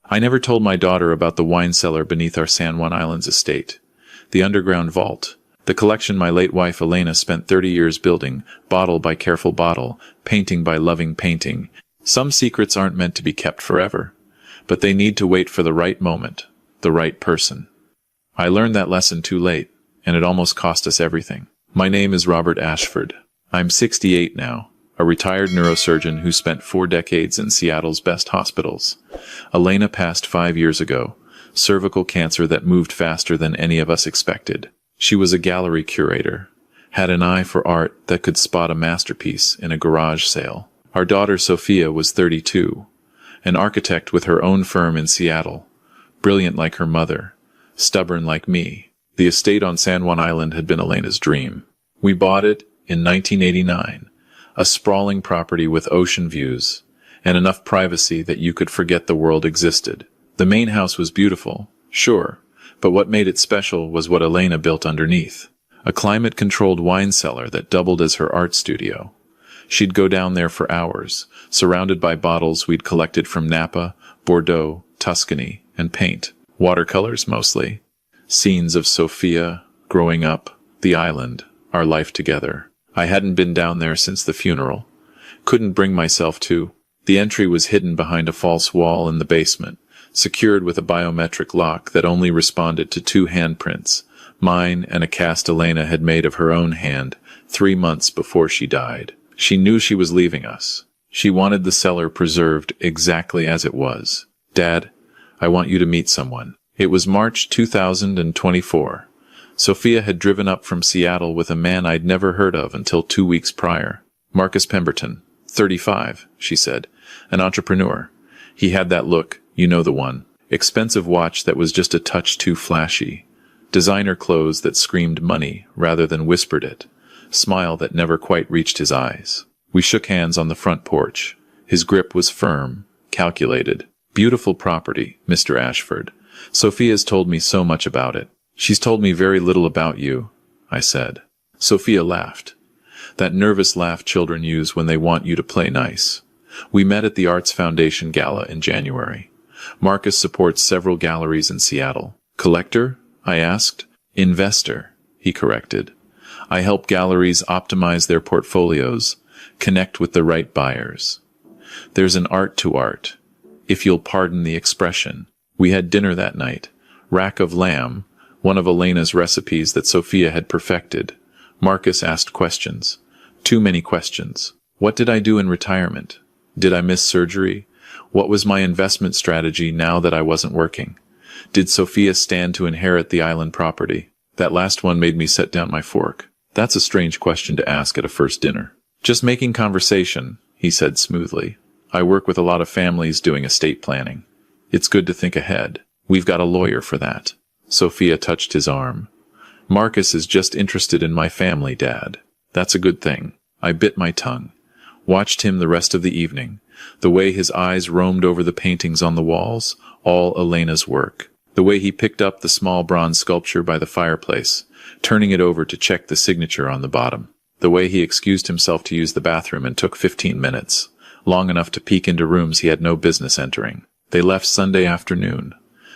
I never told my daughter about the wine cellar beneath our San Juan Islands estate. The underground vault. The collection my late wife Elena spent 30 years building, bottle by careful bottle, painting by loving painting. Some secrets aren't meant to be kept forever, but they need to wait for the right moment, the right person. I learned that lesson too late, and it almost cost us everything. My name is Robert Ashford. I'm 68 now, a retired neurosurgeon who spent 4 decades in Seattle's best hospitals. Elena passed 5 years ago, cervical cancer that moved faster than any of us expected. She was a gallery curator, had an eye for art that could spot a masterpiece in a garage sale. Our daughter Sophia was 32, an architect with her own firm in Seattle, brilliant like her mother, stubborn like me. The estate on San Juan Island had been Elena's dream. We bought it in 1989, a sprawling property with ocean views, and enough privacy that you could forget the world existed. The main house was beautiful, sure, but what made it special was what Elena built underneath. A climate-controlled wine cellar that doubled as her art studio. She'd go down there for hours, surrounded by bottles we'd collected from Napa, Bordeaux, Tuscany, and paint. Watercolors mostly. Scenes of Sophia, growing up, the island, our life together. I hadn't been down there since the funeral. Couldn't bring myself to. The entry was hidden behind a false wall in the basement, secured with a biometric lock that only responded to 2 handprints, mine and a cast Elena had made of her own hand 3 months before she died. She knew she was leaving us. She wanted the cellar preserved exactly as it was. Dad, I want you to meet someone. It was March 2024. Sophia had driven up from Seattle with a man I'd never heard of until 2 weeks prior. Marcus Pemberton, 35, she said, an entrepreneur. He had that look, you know the one. Expensive watch that was just a touch too flashy. Designer clothes that screamed money rather than whispered it. Smile that never quite reached his eyes. We shook hands on the front porch. His grip was firm, calculated. Beautiful property, Mr. Ashford. Sophia's told me so much about it. She's told me very little about you, I said. Sophia laughed. That nervous laugh children use when they want you to play nice. We met at the Arts Foundation Gala in January. Marcus supports several galleries in Seattle. Collector? I asked. Investor, he corrected. I help galleries optimize their portfolios, connect with the right buyers. There's an art to art, if you'll pardon the expression. We had dinner that night. Rack of lamb, one of Elena's recipes that Sophia had perfected. Marcus asked questions. Too many questions. What did I do in retirement? Did I miss surgery? What was my investment strategy now that I wasn't working? Did Sophia stand to inherit the island property? That last one made me set down my fork. That's a strange question to ask at a first dinner. Just making conversation, he said smoothly. I work with a lot of families doing estate planning. It's good to think ahead. We've got a lawyer for that. Sophia touched his arm. Marcus is just interested in my family, Dad. That's a good thing. I bit my tongue. Watched him the rest of the evening. The way his eyes roamed over the paintings on the walls, all Elena's work. The way he picked up the small bronze sculpture by the fireplace, turning it over to check the signature on the bottom. The way he excused himself to use the bathroom and took 15 minutes, long enough to peek into rooms he had no business entering. They left Sunday afternoon.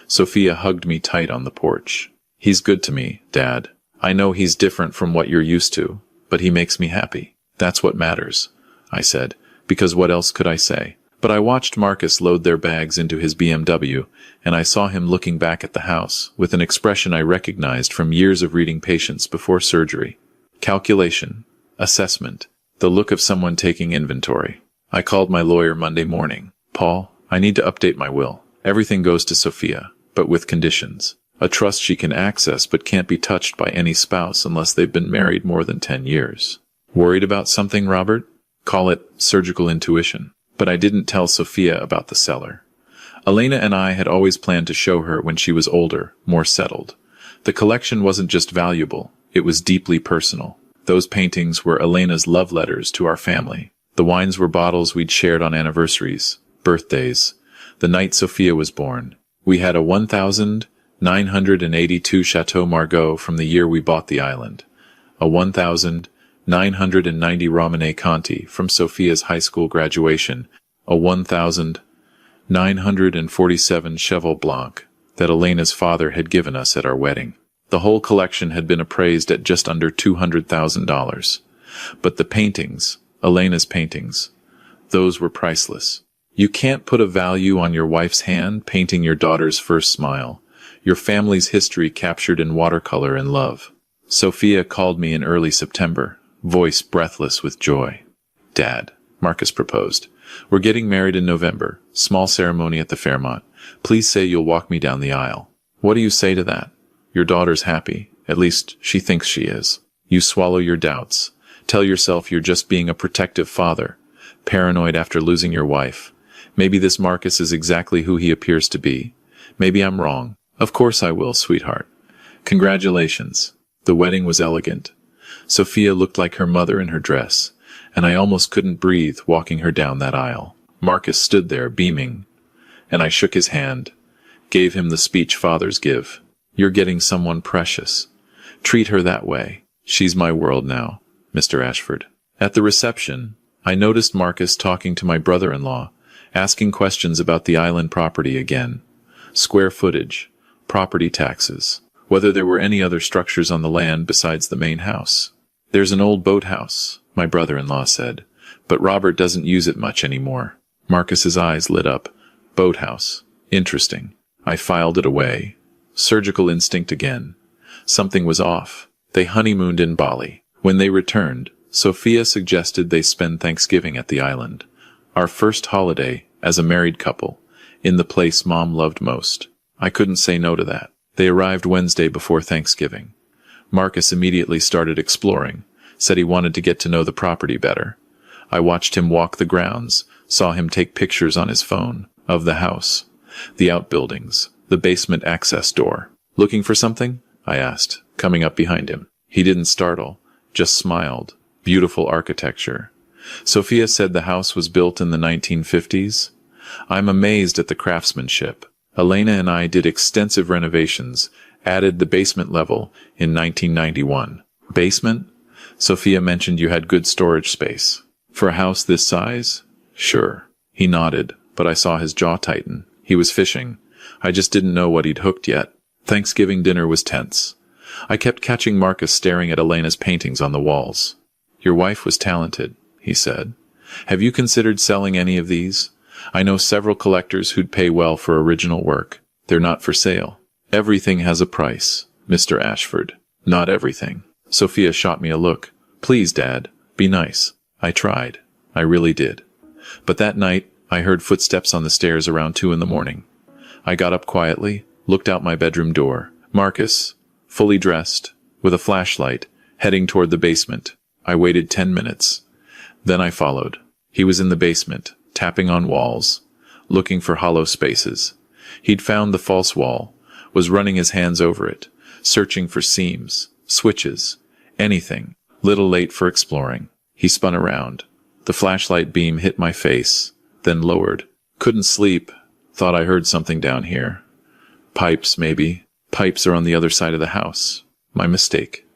Sophia hugged me tight on the porch. He's good to me, Dad. I know he's different from what you're used to, but he makes me happy. That's what matters, I said, because what else could I say? But I watched Marcus load their bags into his BMW, and I saw him looking back at the house with an expression I recognized from years of reading patients before surgery. Calculation, assessment, the look of someone taking inventory. I called my lawyer Monday morning. Paul, I need to update my will. Everything goes to Sophia, but with conditions. A trust she can access but can't be touched by any spouse unless they've been married more than 10 years. Worried about something, Robert? Call it surgical intuition. But I didn't tell Sophia about the cellar. Elena and I had always planned to show her when she was older, more settled. The collection wasn't just valuable, it was deeply personal. Those paintings were Elena's love letters to our family. The wines were bottles we'd shared on anniversaries, birthdays, the night Sophia was born. We had a 1,982 Chateau Margaux from the year we bought the island, a 1,990 Romane Conti from Sophia's high school graduation, a 1,990 947 Cheval Blanc that Elena's father had given us at our wedding. The whole collection had been appraised at just under $200,000. But the paintings, Elena's paintings, those were priceless. You can't put a value on your wife's hand painting your daughter's first smile, your family's history captured in watercolor and love. Sophia called me in early September, voice breathless with joy. "Dad," Marcus proposed. "We're getting married in November, small ceremony at the Fairmont. Please say you'll walk me down the aisle." What do you say to that? Your daughter's happy. At least she thinks she is. You swallow your doubts. Tell yourself you're just being a protective father, paranoid after losing your wife. Maybe this Marcus is exactly who he appears to be. Maybe I'm wrong. Of course I will, sweetheart. Congratulations. The wedding was elegant. Sophia looked like her mother in her dress, and I almost couldn't breathe walking her down that aisle. Marcus stood there, beaming, and I shook his hand, gave him the speech fathers give. "You're getting someone precious. Treat her that way. She's my world now, Mr. Ashford." At the reception, I noticed Marcus talking to my brother-in-law, asking questions about the island property again. Square footage, property taxes, whether there were any other structures on the land besides the main house. "There's an old boathouse," my brother-in-law said, "but Robert doesn't use it much anymore." Marcus's eyes lit up. Boathouse. Interesting. I filed it away. Surgical instinct again. Something was off. They honeymooned in Bali. When they returned, Sophia suggested they spend Thanksgiving at the island. Our first holiday, as a married couple, in the place Mom loved most. I couldn't say no to that. They arrived Wednesday before Thanksgiving. Marcus immediately started exploring, said he wanted to get to know the property better. I watched him walk the grounds, saw him take pictures on his phone, of the house, the outbuildings, the basement access door. "Looking for something?" I asked, coming up behind him. He didn't startle, just smiled. Beautiful architecture. Sophia said the house was built in the 1950s. I'm amazed at the craftsmanship. Elena and I did extensive renovations, added the basement level in 1991. Basement? Sophia mentioned you had good storage space. For a house this size? Sure. He nodded, but I saw his jaw tighten. He was fishing. I just didn't know what he'd hooked yet. Thanksgiving dinner was tense. I kept catching Marcus staring at Elena's paintings on the walls. "Your wife was talented," he said. "Have you considered selling any of these? I know several collectors who'd pay well for original work. They're not for sale." "Everything has a price, Mr. Ashford." "Not everything." Sophia shot me a look. "Please, Dad, be nice." I tried. I really did. But that night, I heard footsteps on the stairs around 2 a.m. I got up quietly, looked out my bedroom door. Marcus, fully dressed, with a flashlight, heading toward the basement. I waited 10 minutes. Then I followed. He was in the basement, tapping on walls, looking for hollow spaces. He'd found the false wall, was running his hands over it, searching for seams, switches, anything. Little late for exploring. He spun around. The flashlight beam hit my face, then lowered. Couldn't sleep. Thought I heard something down here. Pipes, maybe. Pipes are on the other side of the house. My mistake.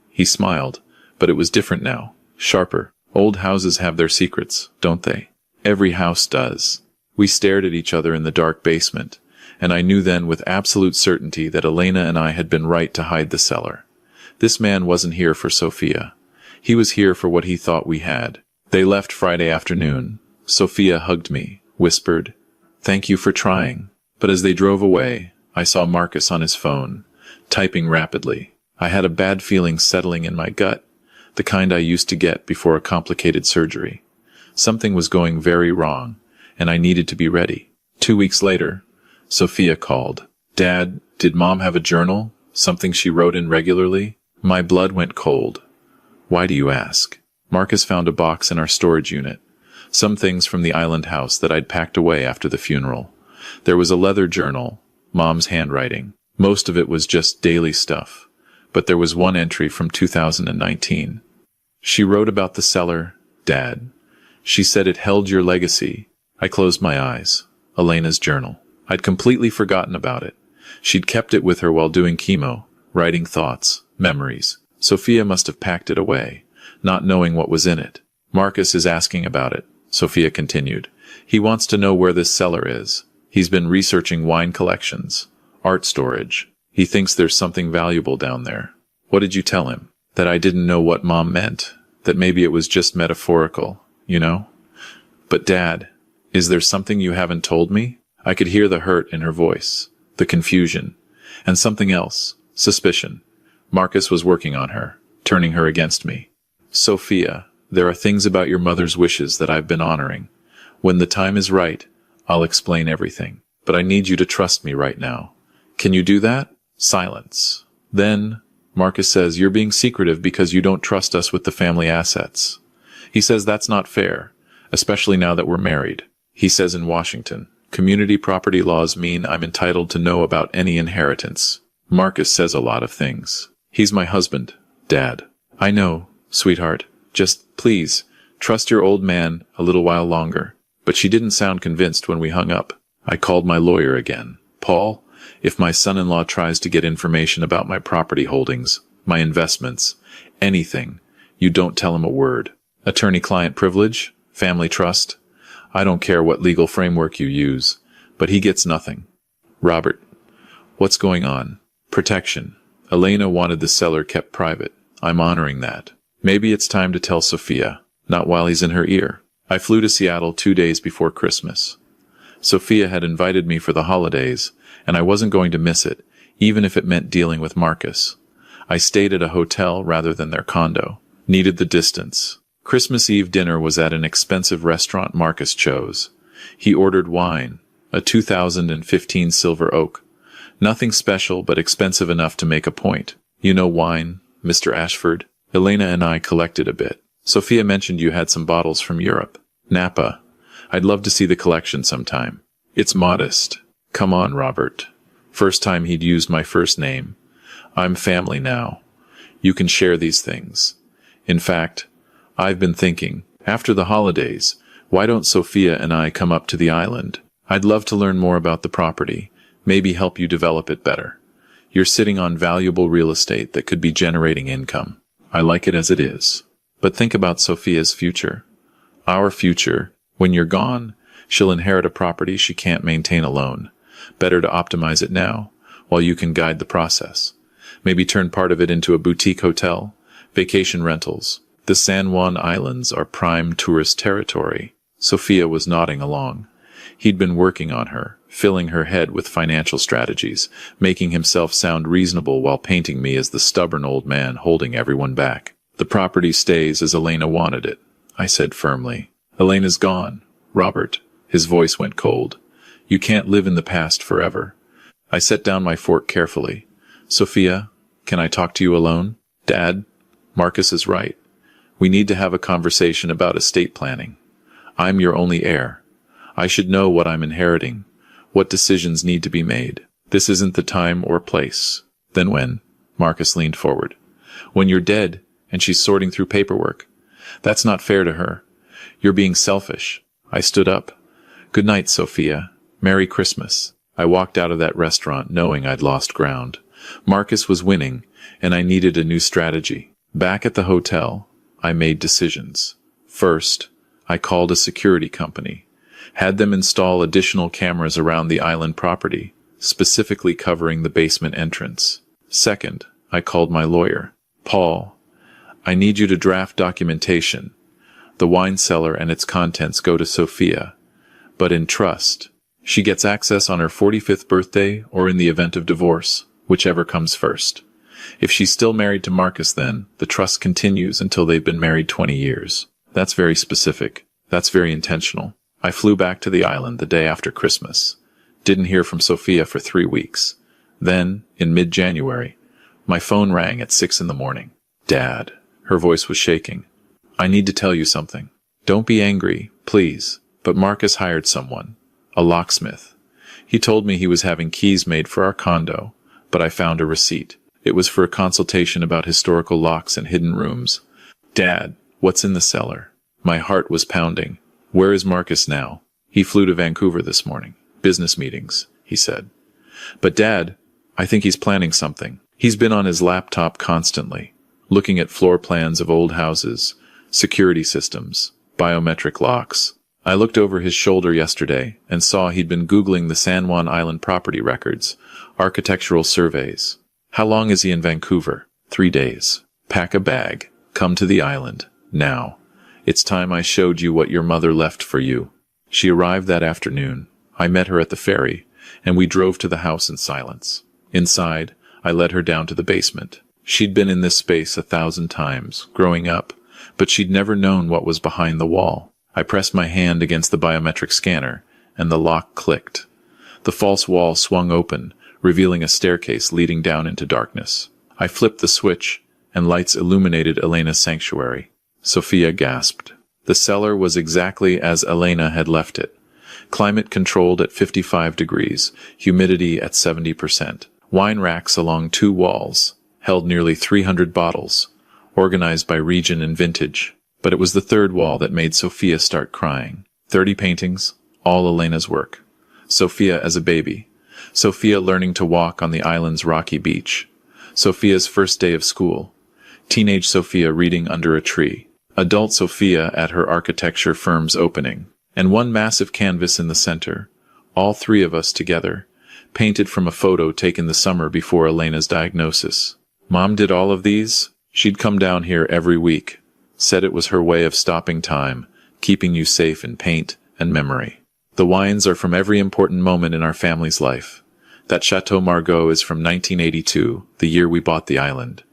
He smiled, but it was different now. Sharper. Old houses have their secrets, don't they? Every house does. We stared at each other in the dark basement, and I knew then with absolute certainty that Elena and I had been right to hide the cellar. This man wasn't here for Sophia. He was here for what he thought we had. They left Friday afternoon. Sophia hugged me, whispered, "Thank you for trying." But as they drove away, I saw Marcus on his phone, typing rapidly. I had a bad feeling settling in my gut, the kind I used to get before a complicated surgery. Something was going very wrong, and I needed to be ready. 2 weeks later, Sophia called. "Dad, did Mom have a journal? Something she wrote in regularly?" My blood went cold. "Why do you ask?" Marcus found a box in our storage unit. Some things from the island house that I'd packed away after the funeral. There was a leather journal, Mom's handwriting. Most of it was just daily stuff. But there was one entry from 2019. She wrote about the cellar, Dad. She said it held your legacy. I closed my eyes. Elena's journal. I'd completely forgotten about it. She'd kept it with her while doing chemo, writing thoughts, memories. Sophia must have packed it away, not knowing what was in it. "Marcus is asking about it," Sophia continued. "He wants to know where this cellar is. He's been researching wine collections, art storage. He thinks there's something valuable down there. What did you tell him? That I didn't know what Mom meant. That maybe it was just metaphorical, you know? But Dad, is there something you haven't told me? I could hear the hurt in her voice, the confusion, and something else, suspicion. Marcus was working on her, turning her against me. Sophia, there are things about your mother's wishes that I've been honoring. When the time is right, I'll explain everything. But I need you to trust me right now. Can you do that? Silence. Then, Marcus says, you're being secretive because you don't trust us with the family assets. He says that's not fair, especially now that we're married. He says in Washington, community property laws mean I'm entitled to know about any inheritance. Marcus says a lot of things. He's my husband, Dad. I know, sweetheart. Just, please, trust your old man a little while longer. But she didn't sound convinced when we hung up. I called my lawyer again. Paul, if my son-in-law tries to get information about my property holdings, my investments, anything, you don't tell him a word. Attorney-client privilege? Family trust? I don't care what legal framework you use, but he gets nothing. Robert, what's going on? Protection. Elena wanted the cellar kept private. I'm honoring that. Maybe it's time to tell Sophia, not while he's in her ear. I flew to Seattle 2 days before Christmas. Sophia had invited me for the holidays, and I wasn't going to miss it, even if it meant dealing with Marcus. I stayed at a hotel rather than their condo. Needed the distance. Christmas Eve dinner was at an expensive restaurant Marcus chose. He ordered wine, a 2015 Silver Oak. Nothing special, but expensive enough to make a point. You know wine, Mr. Ashford? Elena and I collected a bit. Sophia mentioned you had some bottles from Europe. Napa. I'd love to see the collection sometime. It's modest. Come on, Robert. First time he'd used my first name. I'm family now. You can share these things. In fact, I've been thinking, after the holidays, why don't Sophia and I come up to the island? I'd love to learn more about the property, maybe help you develop it better. You're sitting on valuable real estate that could be generating income. I like it as it is. But think about Sophia's future. Our future. When you're gone, she'll inherit a property she can't maintain alone. Better to optimize it now, while you can guide the process. Maybe turn part of it into a boutique hotel, vacation rentals. The San Juan Islands are prime tourist territory. Sophia was nodding along. He'd been working on her, filling her head with financial strategies, making himself sound reasonable while painting me as the stubborn old man holding everyone back. The property stays as Elena wanted it, I said firmly. Elena's gone. Robert. His voice went cold. You can't live in the past forever. I set down my fork carefully. Sophia, can I talk to you alone? Dad, Marcus is right. We need to have a conversation about estate planning. I'm your only heir. I should know what I'm inheriting, what decisions need to be made. This isn't the time or place. Then when? Marcus leaned forward. When you're dead, and she's sorting through paperwork. That's not fair to her. You're being selfish. I stood up. Good night, Sophia. Merry Christmas. I walked out of that restaurant knowing I'd lost ground. Marcus was winning, and I needed a new strategy. Back at the hotel, I made decisions. First, I called a security company. Had them install additional cameras around the island property, specifically covering the basement entrance. Second, I called my lawyer. Paul, I need you to draft documentation. The wine cellar and its contents go to Sophia, but in trust. She gets access on her 45th birthday or in the event of divorce, whichever comes first. If she's still married to Marcus then, the trust continues until they've been married 20 years. That's very specific. That's very intentional. I flew back to the island the day after Christmas. Didn't hear from Sophia for 3 weeks. Then, in mid-January, my phone rang at 6 a.m. Dad. Her voice was shaking. I need to tell you something. Don't be angry, please. But Marcus hired someone. A locksmith. He told me he was having keys made for our condo, but I found a receipt. It was for a consultation about historical locks and hidden rooms. Dad, what's in the cellar? My heart was pounding. Where is Marcus now? He flew to Vancouver this morning. Business meetings, he said. But Dad, I think he's planning something. He's been on his laptop constantly, looking at floor plans of old houses, security systems, biometric locks. I looked over his shoulder yesterday and saw he'd been Googling the San Juan Island property records, architectural surveys. How long is he in Vancouver? 3 days. Pack a bag. Come to the island. Now. It's time I showed you what your mother left for you. She arrived that afternoon. I met her at the ferry, and we drove to the house in silence. Inside, I led her down to the basement. She'd been in this space 1,000 times, growing up, but she'd never known what was behind the wall. I pressed my hand against the biometric scanner, and the lock clicked. The false wall swung open, revealing a staircase leading down into darkness. I flipped the switch, and lights illuminated Elena's sanctuary. Sophia gasped. The cellar was exactly as Elena had left it. Climate controlled at 55 degrees, humidity at 70%. Wine racks along 2 walls held nearly 300 bottles, organized by region and vintage. But it was the 3rd wall that made Sophia start crying. 30 paintings, all Elena's work. Sophia as a baby. Sophia learning to walk on the island's rocky beach. Sophia's first day of school. Teenage Sophia reading under a tree. Adult Sophia at her architecture firm's opening. And one massive canvas in the center. All 3 of us together. Painted from a photo taken the summer before Elena's diagnosis. Mom did all of these? She'd come down here every week. Said it was her way of stopping time, keeping you safe in paint and memory. The wines are from every important moment in our family's life. That Chateau Margaux is from 1982, the year we bought the island.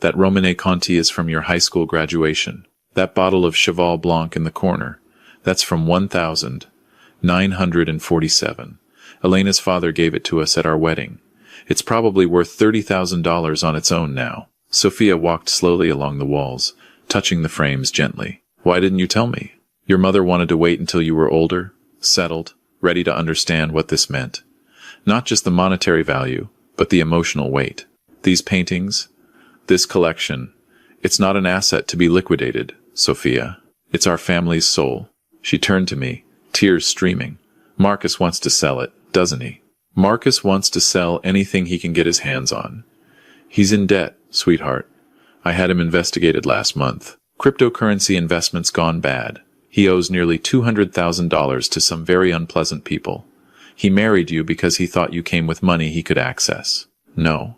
That Romanée Conti is from your high school graduation. That bottle of Cheval Blanc in the corner, that's from 1947. Elena's father gave it to us at our wedding. It's probably worth $30,000 on its own now. Sophia walked slowly along the walls, touching the frames gently. Why didn't you tell me? Your mother wanted to wait until you were older, settled, ready to understand what this meant. Not just the monetary value, but the emotional weight. These paintings, this collection, it's not an asset to be liquidated, Sophia. It's our family's soul. She turned to me, tears streaming. Marcus wants to sell it, doesn't he? Marcus wants to sell anything he can get his hands on. He's in debt, sweetheart. I had him investigated last month. Cryptocurrency investments gone bad. He owes nearly $200,000 to some very unpleasant people. He married you because he thought you came with money he could access. No.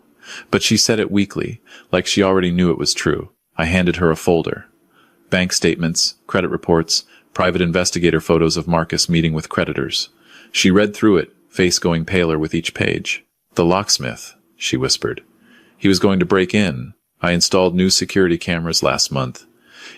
But she said it weakly, like she already knew it was true. I handed her a folder. Bank statements, credit reports, private investigator photos of Marcus meeting with creditors. She read through it, face going paler with each page. The locksmith, she whispered. He was going to break in. I installed new security cameras last month.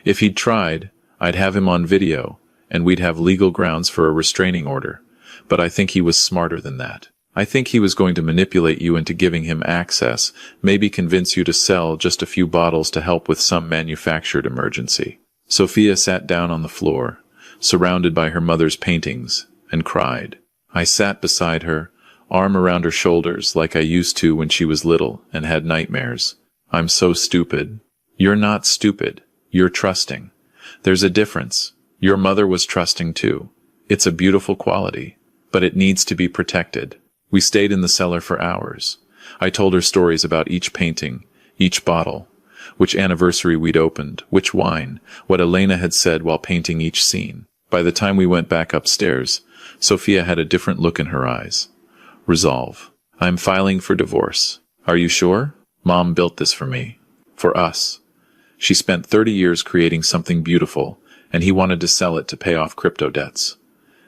If he'd tried, I'd have him on video, and we'd have legal grounds for a restraining order. But I think he was smarter than that. I think he was going to manipulate you into giving him access, maybe convince you to sell just a few bottles to help with some manufactured emergency. Sophia sat down on the floor, surrounded by her mother's paintings, and cried. I sat beside her, arm around her shoulders like I used to when she was little and had nightmares. I'm so stupid. You're not stupid. You're trusting. There's a difference. Your mother was trusting too. It's a beautiful quality, but it needs to be protected. We stayed in the cellar for hours. I told her stories about each painting, each bottle, which anniversary we'd opened, which wine, what Elena had said while painting each scene. By the time we went back upstairs, Sophia had a different look in her eyes. Resolve. I'm filing for divorce. Are you sure? Mom built this for me. For us. She spent 30 years creating something beautiful, and he wanted to sell it to pay off crypto debts.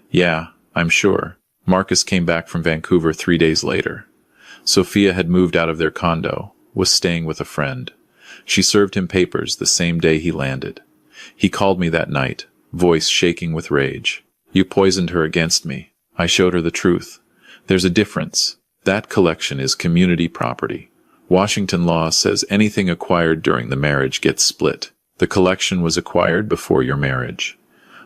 Yeah, I'm sure. Marcus came back from Vancouver 3 days later. Sophia had moved out of their condo, was staying with a friend. She served him papers the same day he landed. He called me that night, voice shaking with rage. You poisoned her against me. I showed her the truth. There's a difference. That collection is community property. Washington law says anything acquired during the marriage gets split. The collection was acquired before your marriage.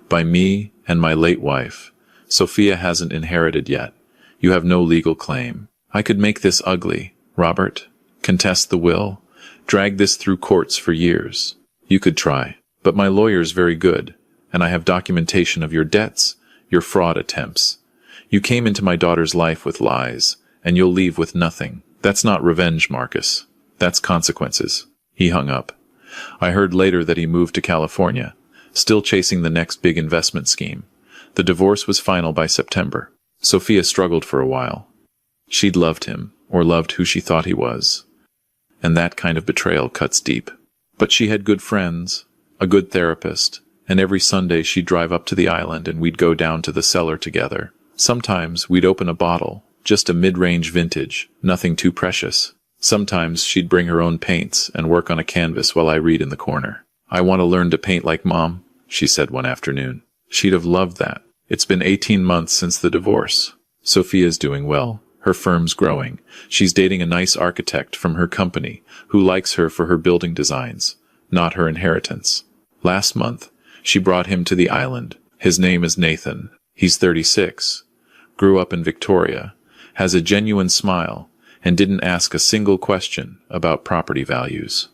By me and my late wife. Sophia hasn't inherited yet. You have no legal claim. I could make this ugly, Robert. Contest the will. Drag this through courts for years. You could try. But my lawyer's very good, and I have documentation of your debts, your fraud attempts. You came into my daughter's life with lies, and you'll leave with nothing. That's not revenge, Marcus. That's consequences. He hung up. I heard later that he moved to California, still chasing the next big investment scheme. The divorce was final by September. Sophia struggled for a while. She'd loved him, or loved who she thought he was. And that kind of betrayal cuts deep. But she had good friends, a good therapist, and every Sunday she'd drive up to the island and we'd go down to the cellar together. Sometimes we'd open a bottle, just a mid-range vintage, nothing too precious. Sometimes she'd bring her own paints and work on a canvas while I read in the corner. "I want to learn to paint like Mom," she said one afternoon. She'd have loved that. It's been 18 months since the divorce. Sophia's doing well. Her firm's growing. She's dating a nice architect from her company who likes her for her building designs, not her inheritance. Last month, she brought him to the island. His name is Nathan. He's 36. Grew up in Victoria. Has a genuine smile and didn't ask a single question about property values.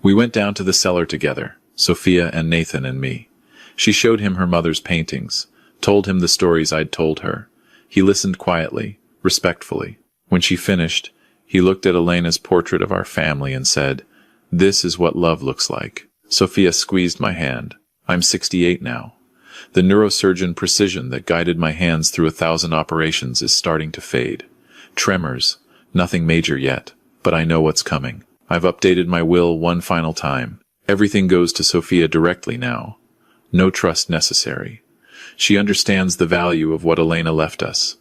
We went down to the cellar together, Sophia and Nathan and me. She showed him her mother's paintings, told him the stories I'd told her. He listened quietly, respectfully. When she finished, he looked at Elena's portrait of our family and said, "This is what love looks like." Sophia squeezed my hand. I'm 68 now. The neurosurgeon precision that guided my hands through 1,000 operations is starting to fade. Tremors, nothing major yet, but I know what's coming. I've updated my will one final time. Everything goes to Sophia directly now. No trust necessary. She understands the value of what Elena left us.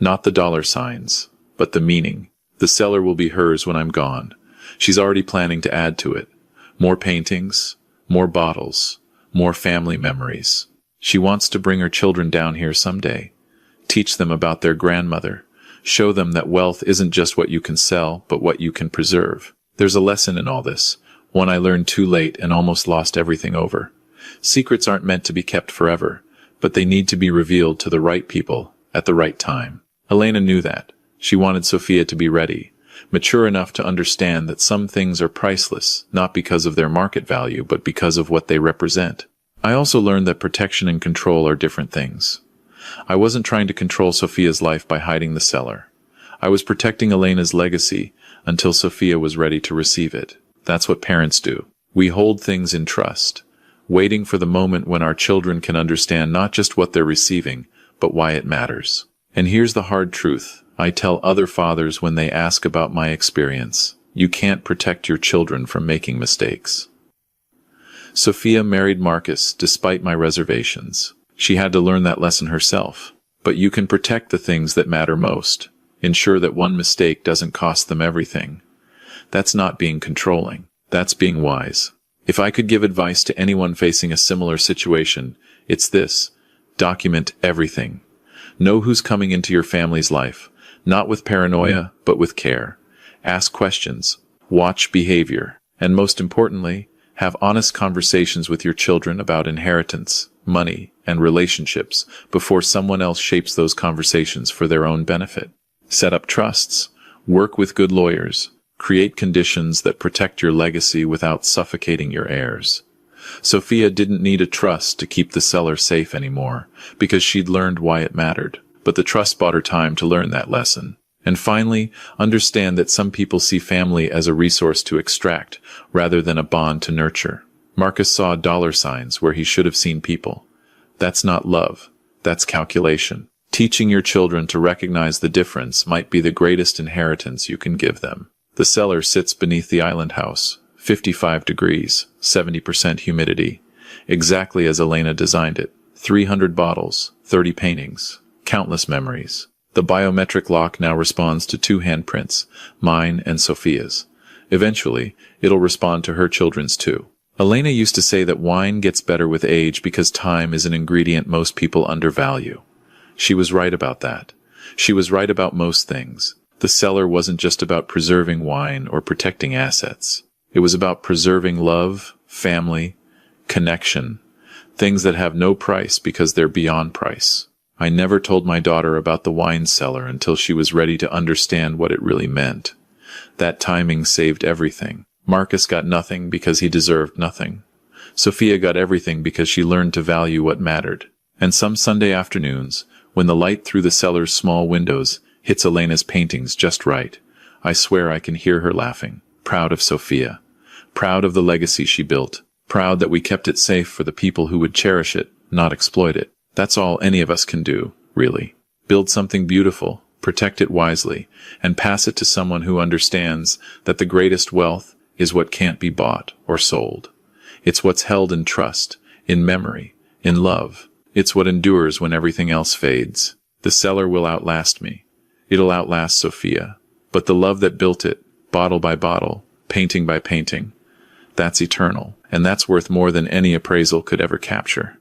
Not the dollar signs, but the meaning. The cellar will be hers when I'm gone. She's already planning to add to it. More paintings, more bottles, more family memories. She wants to bring her children down here someday. Teach them about their grandmother. Show them that wealth isn't just what you can sell, but what you can preserve. There's a lesson in all this, one I learned too late and almost lost everything over. Secrets aren't meant to be kept forever, but they need to be revealed to the right people at the right time. Elena knew that. She wanted Sophia to be ready, mature enough to understand that some things are priceless, not because of their market value, but because of what they represent. I also learned that protection and control are different things. I wasn't trying to control Sophia's life by hiding the cellar. I was protecting Elena's legacy until Sophia was ready to receive it. That's what parents do. We hold things in trust, waiting for the moment when our children can understand not just what they're receiving, but why it matters. And here's the hard truth I tell other fathers when they ask about my experience. You can't protect your children from making mistakes. Sophia married Marcus despite my reservations. She had to learn that lesson herself. But you can protect the things that matter most. Ensure that one mistake doesn't cost them everything. That's not being controlling. That's being wise. If I could give advice to anyone facing a similar situation, it's this. Document everything. Know who's coming into your family's life, not with paranoia, but with care. Ask questions, watch behavior, and most importantly, have honest conversations with your children about inheritance, money, and relationships before someone else shapes those conversations for their own benefit. Set up trusts, work with good lawyers, create conditions that protect your legacy without suffocating your heirs. Sophia didn't need a trust to keep the cellar safe anymore, because she'd learned why it mattered. But the trust bought her time to learn that lesson. And finally, understand that some people see family as a resource to extract, rather than a bond to nurture. Marcus saw dollar signs where he should have seen people. That's not love. That's calculation. Teaching your children to recognize the difference might be the greatest inheritance you can give them. The cellar sits beneath the island house, 55 degrees, 70% humidity, exactly as Elena designed it. 300 bottles, 30 paintings, countless memories. The biometric lock now responds to 2 handprints, mine and Sophia's. Eventually, it'll respond to her children's too. Elena used to say that wine gets better with age because time is an ingredient most people undervalue. She was right about that. She was right about most things. The cellar wasn't just about preserving wine or protecting assets. It was about preserving love, family, connection, things that have no price because they're beyond price. I never told my daughter about the wine cellar until she was ready to understand what it really meant. That timing saved everything. Marcus got nothing because he deserved nothing. Sophia got everything because she learned to value what mattered. And some Sunday afternoons, when the light through the cellar's small windows hits Elena's paintings just right, I swear I can hear her laughing, proud of Sophia, proud of the legacy she built, proud that we kept it safe for the people who would cherish it, not exploit it. That's all any of us can do, really. Build something beautiful, protect it wisely, and pass it to someone who understands that the greatest wealth is what can't be bought or sold. It's what's held in trust, in memory, in love. It's what endures when everything else fades. The cellar will outlast me. It'll outlast Sophia. But the love that built it, bottle by bottle, painting by painting, that's eternal, and that's worth more than any appraisal could ever capture.